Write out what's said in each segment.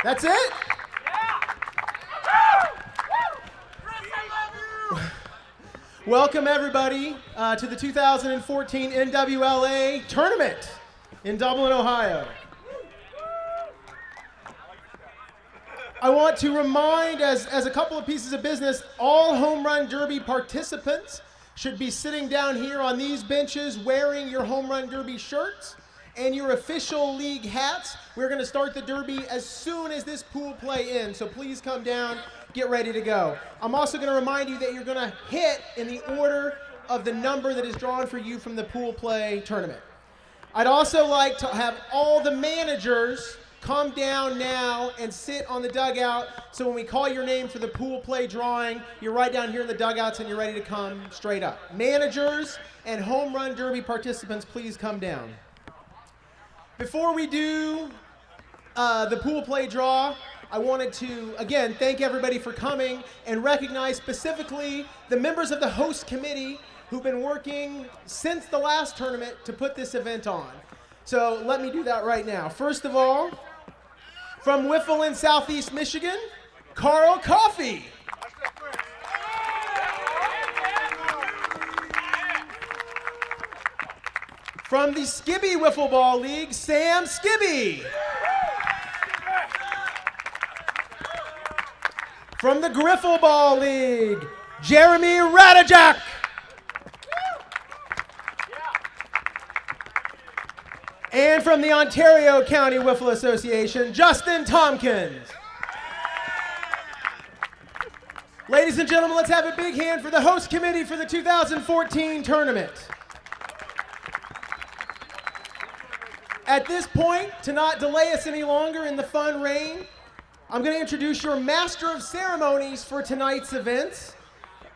That's it? Welcome, everybody, to the 2014 NWLA Tournament in Dublin, Ohio. I want to remind, as a couple of pieces of business, all Home Run Derby participants should be sitting down here on these benches wearing your Home Run Derby shirts and your official league hats. We're going to start the Derby as soon as this pool play ends, so please come down, get ready to go. I'm also going to remind you that you're going to hit in the order of the number that is drawn for you from the pool play tournament. I'd also like to have all the managers come down now and sit on the dugout, so when we call your name for the pool play drawing, you're right down here in the dugouts and you're ready to come straight up. Managers and Home Run Derby participants, please come down. Before we do the pool play draw, I wanted to, again, thank everybody for coming and recognize specifically the members of the host committee who've been working since the last tournament to put this event on. So let me do that right now. First of all, from Wiffle in Southeast Michigan, Carl Coffey. From the Skibby Wiffle Ball League, Sam Skibby. From the Griffle Ball League, Jeremy Radajak. And from the Ontario County Wiffle Association, Justin Tompkins. Ladies and gentlemen, let's have a big hand for the host committee for the 2014 tournament. At this point, to not delay us any longer in the fun reign, I'm going to introduce your master of ceremonies for tonight's event,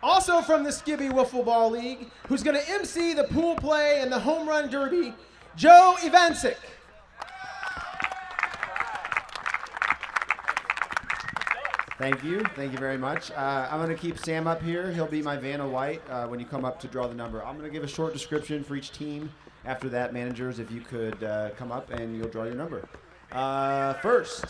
also from the Skibby Wiffle Ball League, who's going to MC the pool play and the home run derby, Joe Ivancic. Thank you very much. I'm going to keep Sam up here. He'll be my Vanna White when you come up to draw the number. I'm going to give a short description for each team. After that, managers, if you could come up and you'll draw your number. First,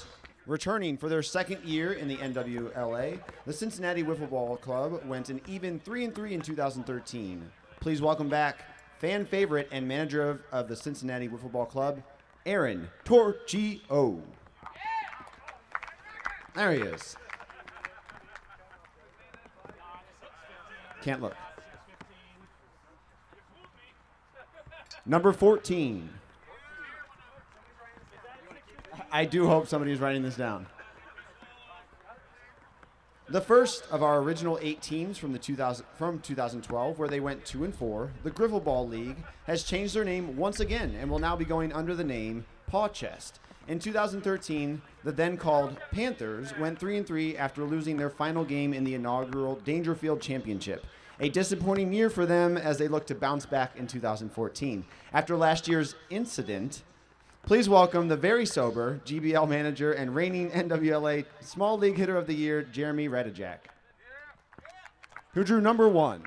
returning for their second year in the NWLA, the Cincinnati Wiffle Ball Club went an even 3-3 in 2013. Please welcome back fan favorite and manager of the Cincinnati Wiffle Ball Club, Aaron Torchio. There he is. Can't look. Number 14. I do hope somebody is writing this down. The first of our original 8 teams from 2012, where they went 2-4, the Griffle Ball League has changed their name once again and will now be going under the name Paw Chest. In 2013, the then called Panthers went 3-3 after losing their final game in the inaugural Dangerfield Championship. A disappointing year for them as they look to bounce back in 2014. After last year's incident, please welcome the very sober GBL manager and reigning NWLA Small League Hitter of the Year, Jeremy Radajak, who drew number 1.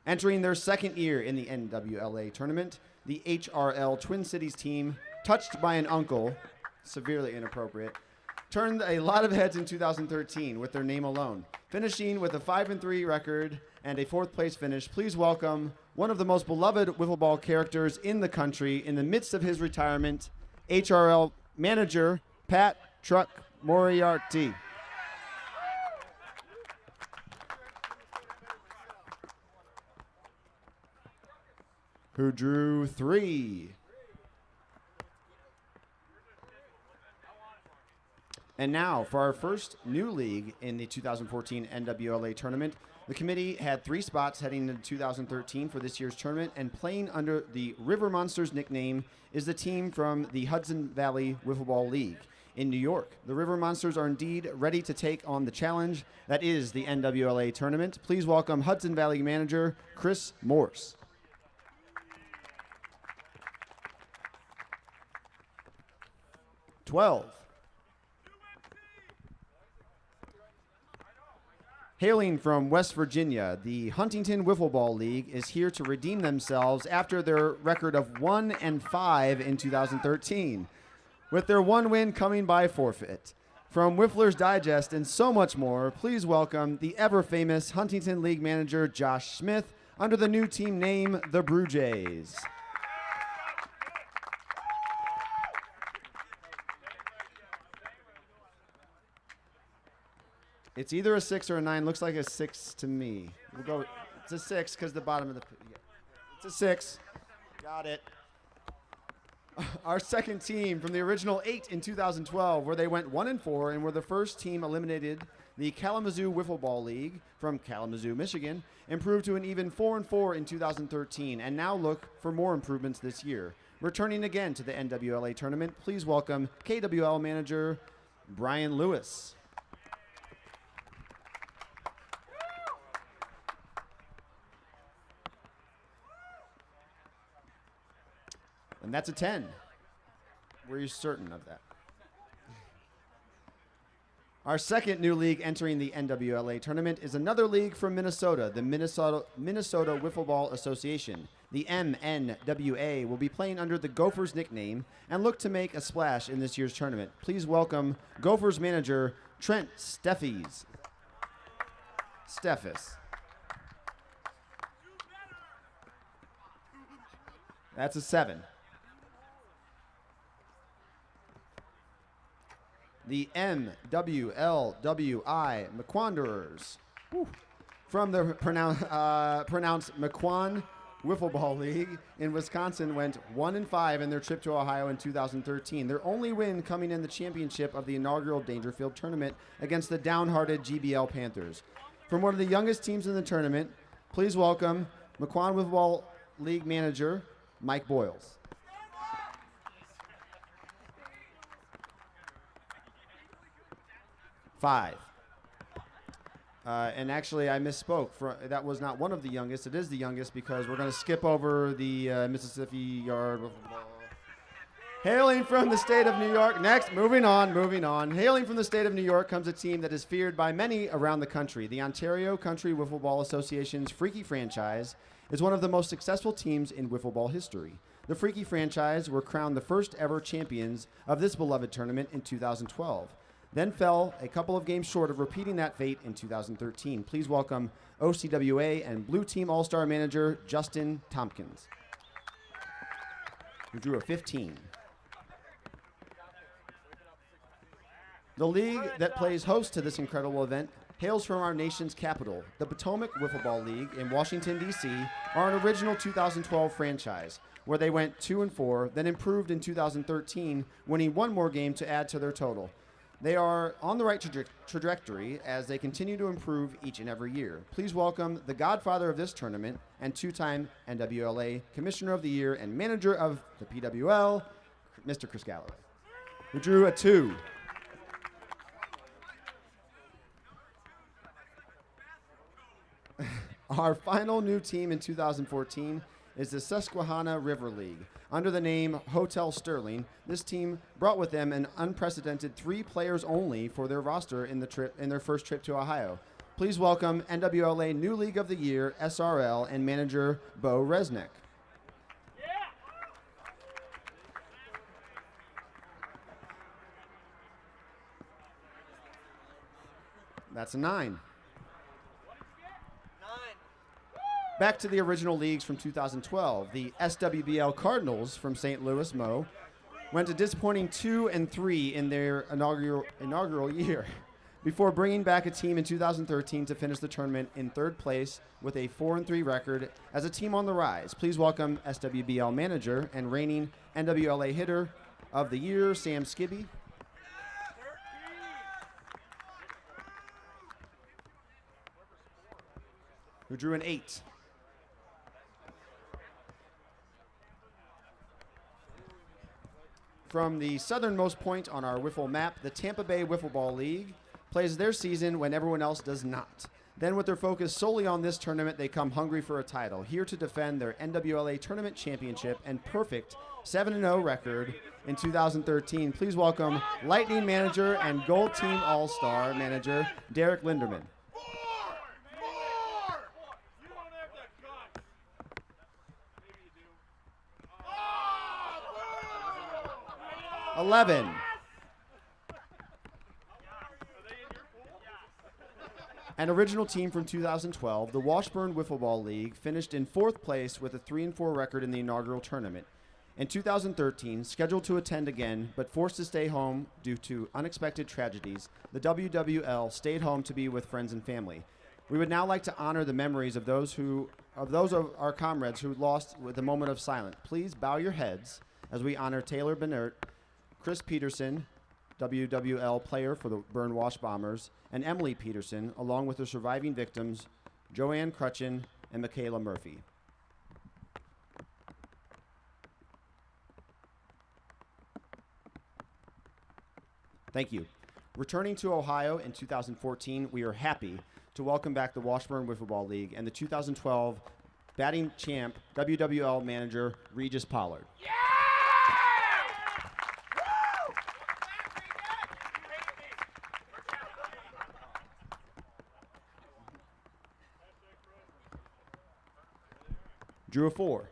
Entering their second year in the NWLA Tournament, the HRL Twin Cities team, touched by an uncle, severely inappropriate, turned a lot of heads in 2013 with their name alone, finishing with a 5-3 record and a 4th place finish. Please welcome one of the most beloved wiffle ball characters in the country in the midst of his retirement, HRL manager Pat Truck Moriarty. Who drew 3. And now, for our first new league in the 2014 NWLA Tournament, the committee had 3 spots heading into 2013 for this year's tournament, and playing under the River Monsters nickname is the team from the Hudson Valley Wiffle Ball League in New York. The River Monsters are indeed ready to take on the challenge that is the NWLA Tournament. Please welcome Hudson Valley manager Chris Morse. "12. Hailing from West Virginia, the Huntington Wiffle Ball League is here to redeem themselves after their record of 1-5 in 2013. with their one win coming by forfeit. From Whiffler's Digest and so much more, please welcome the ever-famous Huntington League manager Josh Smith under the new team name, the Brew Jays. It's either a 6 or a 9. Looks like a 6 to me. We'll go. It's a 6 because the bottom of the. Yeah. It's a 6. Got it. Our second team from the original 8 in 2012, where they went 1-4 and were the first team eliminated the Kalamazoo Wiffle Ball League from Kalamazoo, Michigan, improved to an even 4-4 in 2013, and now look for more improvements this year. Returning again to the NWLA Tournament, please welcome KWL manager Brian Lewis. And that's a 10. Were you certain of that? Our second new league entering the NWLA tournament is another league from Minnesota, the Minnesota Wiffle Ball Association. The MNWA will be playing under the Gophers nickname and look to make a splash in this year's tournament. Please welcome Gophers manager Trent Steffes. That's a 7. The NWLWI McQuanderers. From the pronounced McQuan Wiffle Ball League in Wisconsin went 1-5 in their trip to Ohio in 2013. Their only win coming in the championship of the inaugural Dangerfield tournament against the downhearted GBL Panthers. From one of the youngest teams in the tournament, please welcome McQuan Wiffle Ball League manager Mike Boyles. 5. And actually, I misspoke. That was not one of the youngest. It is the youngest because we're going to skip over the Mississippi Yard. Hailing from the state of New York. Next, moving on. Hailing from the state of New York comes a team that is feared by many around the country. The Ontario Country Wiffle Ball Association's Freaky franchise is one of the most successful teams in wiffle ball history. The Freaky franchise were crowned the first ever champions of this beloved tournament in 2012. Then fell a couple of games short of repeating that fate in 2013. Please welcome OCWA and Blue Team All-Star manager Justin Tompkins, who drew a 15. The league that plays host to this incredible event hails from our nation's capital. The Potomac Wiffle Ball League in Washington, D.C. are an original 2012 franchise where they went 2-4, then improved in 2013, winning one more game to add to their total. They are on the right trajectory as they continue to improve each and every year. Please welcome the godfather of this tournament and two-time NWLA Commissioner of the Year and manager of the PWL, Mr. Chris Galloway, who drew a 2. Our final new team in 2014 is the Susquehanna River League. Under the name Hotel Sterling, this team brought with them an unprecedented 3 players only for their roster in their first trip to Ohio. Please welcome NWLA New League of the Year, SRL, and manager Bo Resnick. That's a 9. Back to the original leagues from 2012. The SWBL Cardinals from St. Louis, Mo, went a disappointing 2-3 in their inaugural year before bringing back a team in 2013 to finish the tournament in 3rd place with a 4-3 record as a team on the rise. Please welcome SWBL manager and reigning NWLA hitter of the year, Sam Skibby. Who drew an 8. From the southernmost point on our wiffle map, the Tampa Bay Wiffle Ball League plays their season when everyone else does not. Then with their focus solely on this tournament, they come hungry for a title, here to defend their NWLA Tournament Championship and perfect 7-0 record in 2013. Please welcome Lightning manager and Gold Team All-Star manager Derek Linderman. 11. An original team from 2012, the Washburn Wiffle Ball League finished in 4th place with a 3-4 record in the inaugural tournament. In 2013, scheduled to attend again, but forced to stay home due to unexpected tragedies, the WWL stayed home to be with friends and family. We would now like to honor the memories of those of our comrades who lost with a moment of silence. Please bow your heads as we honor Taylor Benert, Chris Peterson, WWL player for the Bern Wash Bombers, and Emily Peterson, along with the surviving victims, Joanne Crutchin and Michaela Murphy. Thank you. Returning to Ohio in 2014, we are happy to welcome back the Washburn Wiffle Ball League and the 2012 batting champ WWL manager Regis Pollard. Yeah! Drew a 4.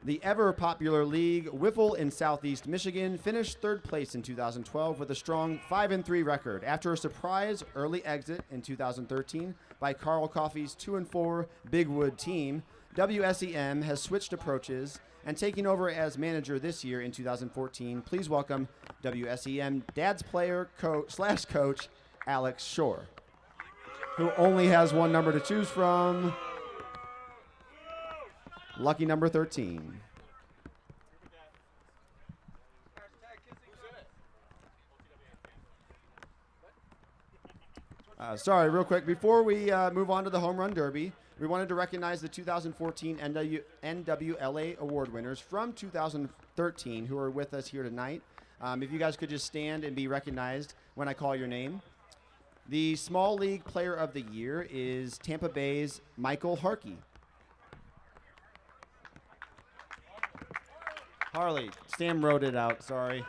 The ever-popular league, Wiffle in Southeast Michigan, finished 3rd place in 2012 with a strong 5-3 record after a surprise early exit in 2013 by Carl Coffey's 2-4 Big Wood team. WSEM has switched approaches and taking over as manager this year in 2014. Please welcome WSEM dad's player coach Alex Shore, who only has one number to choose from. Lucky number 13. Sorry, real quick. Before we move on to the Home Run Derby, we wanted to recognize the 2014 NWLA Award winners from 2013 who are with us here tonight. If you guys could just stand and be recognized when I call your name. The Small League Player of the Year is Tampa Bay's Michael Harkey. Harley, Stam wrote it out, sorry.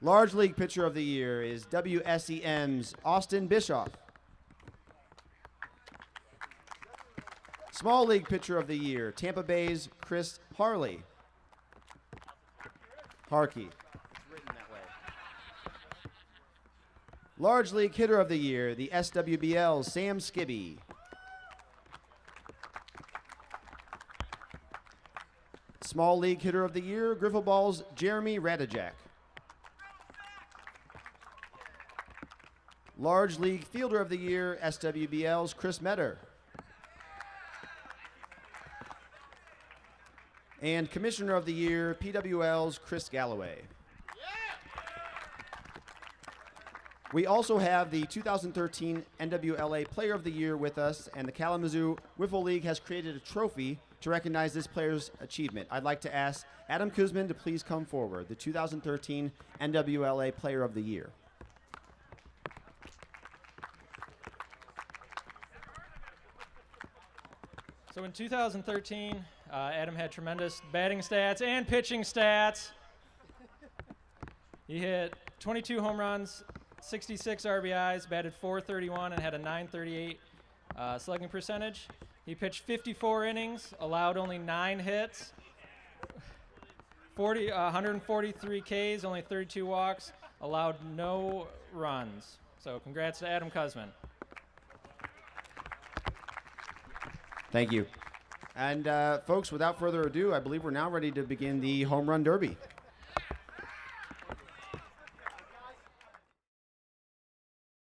Large League Pitcher of the Year is WSEM's Austin Bischoff. Small League Pitcher of the Year, Tampa Bay's Chris Harley. Harkey. It's written that way. Large League Hitter of the Year, the SWBL's Sam Skibby. Small League Hitter of the Year, Griffle Ball's Jeremy Radijak. Large League Fielder of the Year, SWBL's Chris Metter. And Commissioner of the Year, PWL's Chris Galloway. We also have the 2013 NWLA Player of the Year with us, and the Kalamazoo Wiffle League has created a trophy to recognize this player's achievement. I'd like to ask Adam Kuzman to please come forward, the 2013 NWLA Player of the Year. So in 2013, Adam had tremendous batting stats and pitching stats. He hit 22 home runs, 66 RBIs, batted .431, and had a .938 slugging percentage. He pitched 54 innings, allowed only 9 hits, 143 Ks, only 32 walks, allowed no runs. So congrats to Adam Kuzman. Thank you. And folks, without further ado, I believe we're now ready to begin the Home Run Derby.